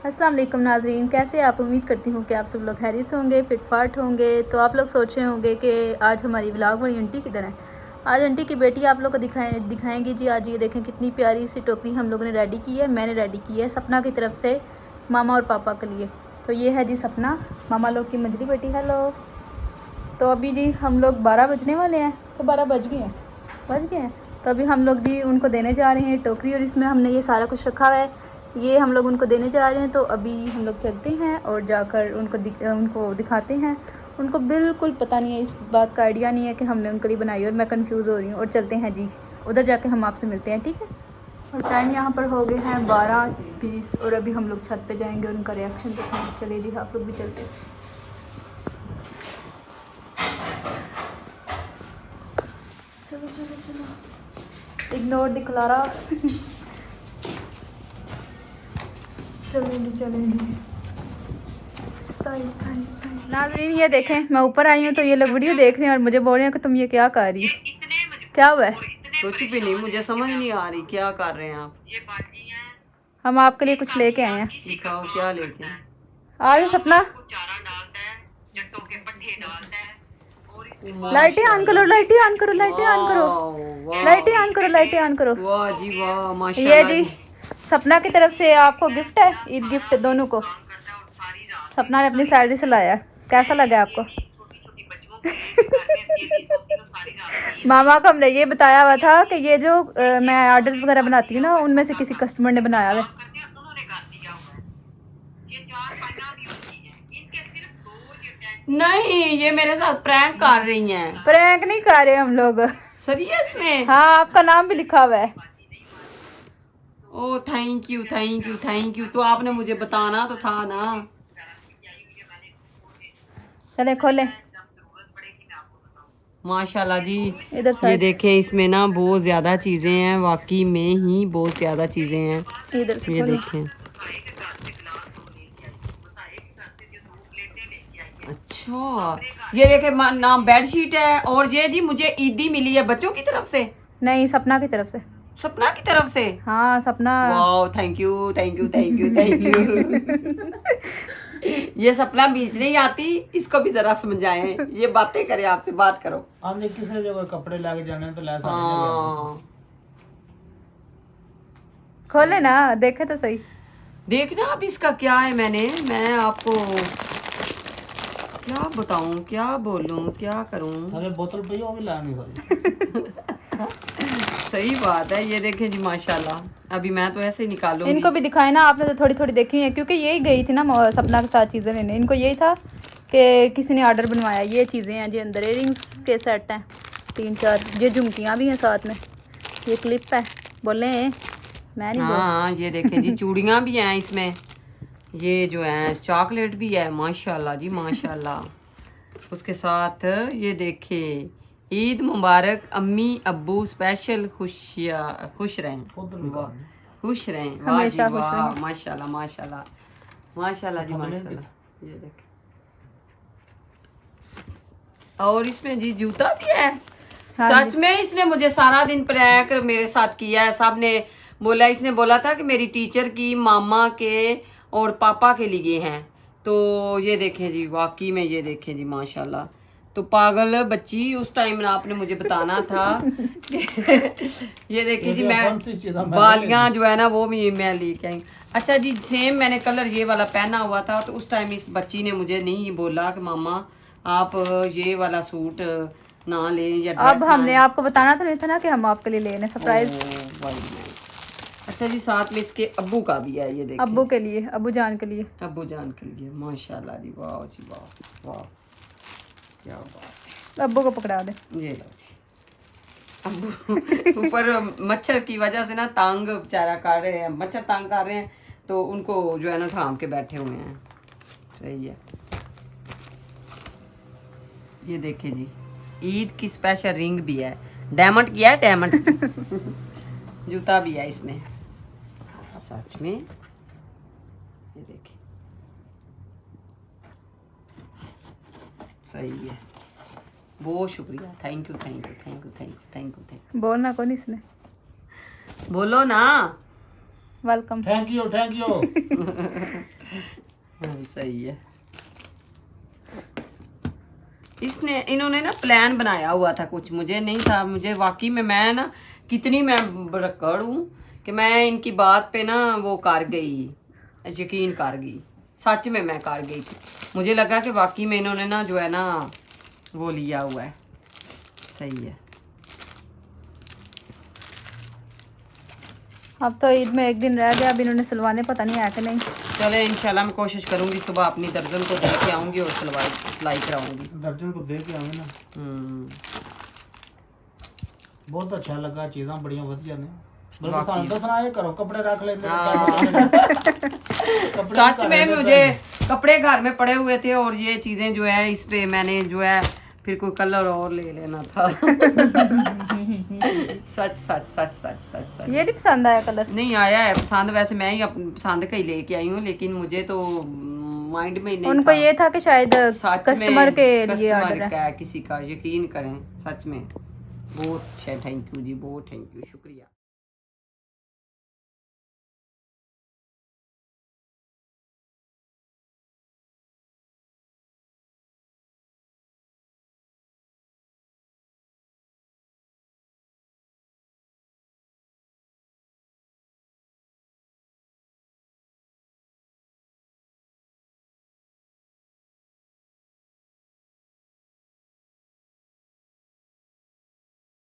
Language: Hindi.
अस्सलाम वालेकुम नाज़रीन, कैसे आप? उम्मीद करती हूँ कि आप सब लोग खैरियत से होंगे, फिट फाट होंगे। तो आप लोग सोच रहे होंगे कि आज हमारी व्लॉग वाली आंटी किधर है। आज आंटी की बेटी आप लोग को दिखाएंगी जी। आज ये देखें कितनी प्यारी सी टोकरी हम लोगों ने रेडी की है, मैंने रेडी की है सपना की तरफ से मामा और पापा के लिए। तो ये है जी सपना, मामा लोग की मंजली बेटी। हेलो। तो अभी जी हम लोग 12 बजने वाले हैं, तो 12 बज गए हैं। तो अभी हम लोग जी उनको देने जा रहे हैं टोकरी, और इसमें हमने ये सारा कुछ रखा हुआ है, ये हम लोग उनको देने जा रहे हैं। तो अभी हम लोग चलते हैं और जाकर उनको दिखाते हैं। उनको बिल्कुल पता नहीं है, इस बात का आइडिया नहीं है कि हमने उनके लिए बनाई, और मैं कंफ्यूज हो रही हूँ। और चलते हैं जी, उधर जाके हम आपसे मिलते हैं, ठीक है। और टाइम यहाँ पर हो गए हैं 12:20, और अभी हम लोग छत पे जाएंगे और उनका रिएक्शन देखेंगे। चलिए जी, आप लोग भी चलते हैं। चलो चलो चलो, इग्नोर द क्लारा। चलेंगे। नाज़रीन ये देखें, मैं ऊपर आई हूँ तो ये लोग वीडियो देख रहे हैं और मुझे बोल रहे हैं कि तुम ये क्या कर रही है, क्या हुआ है? कुछ भी नहीं, मुझे समझ नहीं आ रही क्या कर रहे हैं आप। हम आपके लिए कुछ लेके आए हैं। दिखाओ क्या लेके। आ जाओ सपना। लाइटें ऑन करो, लाइटें ऑन करो, लाइटें ऑन करो, लाइटें ऑन करो, लाइटें ऑन करो। वाह जी वाह, ये माशाल्लाह जी जी। सपना की तरफ से आपको गिफ्ट है, ईद गिफ्ट दोनों को। सपना ने अपनी सैलरी से लाया। कैसा लगा आपको? मामा को हमने ये बताया हुआ था कि ये जो मैं ऑर्डर्स वगैरह बनाती हूँ ना, उनमें से किसी कस्टमर ने बनाया हुआ है। नहीं, ये मेरे साथ प्रैंक कर रही हैं। प्रैंक नहीं कर रहे हम लोग। सीरियस में? हाँ, आपका नाम भी लिखा हुआ है। Oh thank you thank you thank you. तो आपने मुझे बताना तो था ना। चले खोलें माशाल्लाह जी। इधर ये साइड, देखें, इसमें ना बहुत ज़्यादा चीज़ें हैं, वाकई में ही बहुत ज़्यादा चीज़ें हैं। इधर से ये खोलें। देखें। अच्छा, ये देखे नाम बेडशीट है। और ये जी मुझे ईदी मिली है बच्चों की तरफ से। नहीं, सपना की तरफ से। सपना की तरफ से। हाँ सपना। वाह, thank you thank you thank you thank you. ये सपना बीच नहीं आती, इसको भी जरा समझाएं, ये बातें करे, आपसे बात करो। हमने किसी जगह कपड़े लेके जाने तो ले सकते हाँ, खोले ना, देखे तो सही। देखना अब इसका क्या है। मैं आपको क्या बताऊं, क्या बोलूं, क्या करूं। अरे बोतल पई वो भी लानी सारी। सही बात है। ये देखें जी माशाल्लाह, अभी मैं तो ऐसे ही निकालूंगी। इनको भी दिखाए ना आपने, तो थोड़ी थोड़ी देखी है, क्योंकि यही गई थी ना सपना के साथ चीज़ें लेने। इनको यही था कि किसी ने ऑर्डर बनवाया। ये चीज़ें हैं जी अंदर, इयरिंग्स के सेट हैं 3-4, ये झुमकियाँ भी हैं साथ में, ये क्लिप है। बोले मैं नहीं बोल। हाँ, ये देखें जी चूड़ियाँ भी हैं इसमें, ये जो है चॉकलेट भी है, माशाल्लाह जी माशाल्लाह। उसके साथ ये देखें, ईद मुबारक अम्मी अब्बू स्पेशल, खुश रहें, खुश रहें। वाह जी हमेशा खुश वाह, रहें। माशाल्लाह माशाल्लाह माशाल्लाह जी माशाल्लाह। ये देखें, और इसमें जी जूता भी है। हाँ सच में इसने मुझे सारा दिन प्रैंक मेरे साथ किया है। सब ने बोला, इसने बोला था कि मेरी टीचर की मामा के और पापा के लिए हैं। तो ये देखें जी, वाकई में ये देखें जी माशाल्लाह। तो पागल बच्ची, उस टाइम ना आपने मुझे बताना था कि ये देखिए जी, मैं बालियाँ जो है ना वो भी मैं लेके आई। अच्छा जी, सेम मैंने कलर ये वाला पहना हुआ था, तो उस टाइम इस बच्ची ने मुझे नहीं बोला कि मामा आप ये वाला सूट ना ले या ड्रेस। अब हमने आपको बताना तो नहीं था ना कि हम आपके लिए लेने सरप्राइज। अच्छा जी, साथ में इसके अब्बू का भी है, ये देखिए। अब्बू के लिए, अब्बू जान के लिए। अब्बू जान के लिए, माशाल्लाह जी, वाह जी वाह वाह, क्या बात अब्बू को पकड़ा दे। है। ये लो जी, अब्बू ऊपर मच्छर की वजह से ना तंग बेचारा कर रहे हैं, मच्छर तंग कर रहे हैं, तो उनको जो है ना थाम के बैठे हुए हैं। सही है। ये देखिए जी, ईद की स्पेशल रिंग भी है, डायमंड की है, डायमंड। जूता भी है इसमें, सच में। ये देखिए, सही है। बहुत शुक्रिया, thank you thank you thank you thank you thank you thank बोलना कौन इसने? यू। बोलो ना। वेलकम। Thank you. सही है। इन्होंने ना प्लान बनाया हुआ था कुछ, मुझे नहीं था, मुझे वाकई में मैं ना कितनी मैं बड़कड़ हूँ कि मैं इनकी बात पे ना वो कर गई, यकीन कर गई, सच में मैं कर गई थी। मुझे लगा कि वाकई में इन्होंने ना जो है ना वो लिया हुआ है। सही है। अब तो ईद में एक दिन रह गया, अब इन्होंने सिलवाने पता नहीं है कि नहीं। चले इंशाल्लाह मैं कोशिश करूंगी सुबह अपनी दर्जन को दे के आऊंगी और सिलाई कराऊंगी। दर्जन को दे के आवे ना। बहुत अच्छा लगा, चीज़ां बड़ियां वधिया ने। बल्कि सानू दसना ये करो कपड़े रख लेते सच में मुझे कपड़े घर में पड़े हुए थे और ये चीजें जो है इस पे मैंने जो है फिर कोई कलर और ले लेना था। सच सच सच सच सच सच ये नहीं पसंद आया कलर? नहीं आया है पसंद, वैसे मैं ही पसंद का ही लेके आई हूँ, लेकिन मुझे तो माइंड में नहीं उनको था। ये था कि शायद सच कस्टमर के लिए कस्टमर ऑर्डर का है किसी का, यकीन करें सच में। बहुत थैंक यू जी, बहुत थैंक यू, शुक्रिया।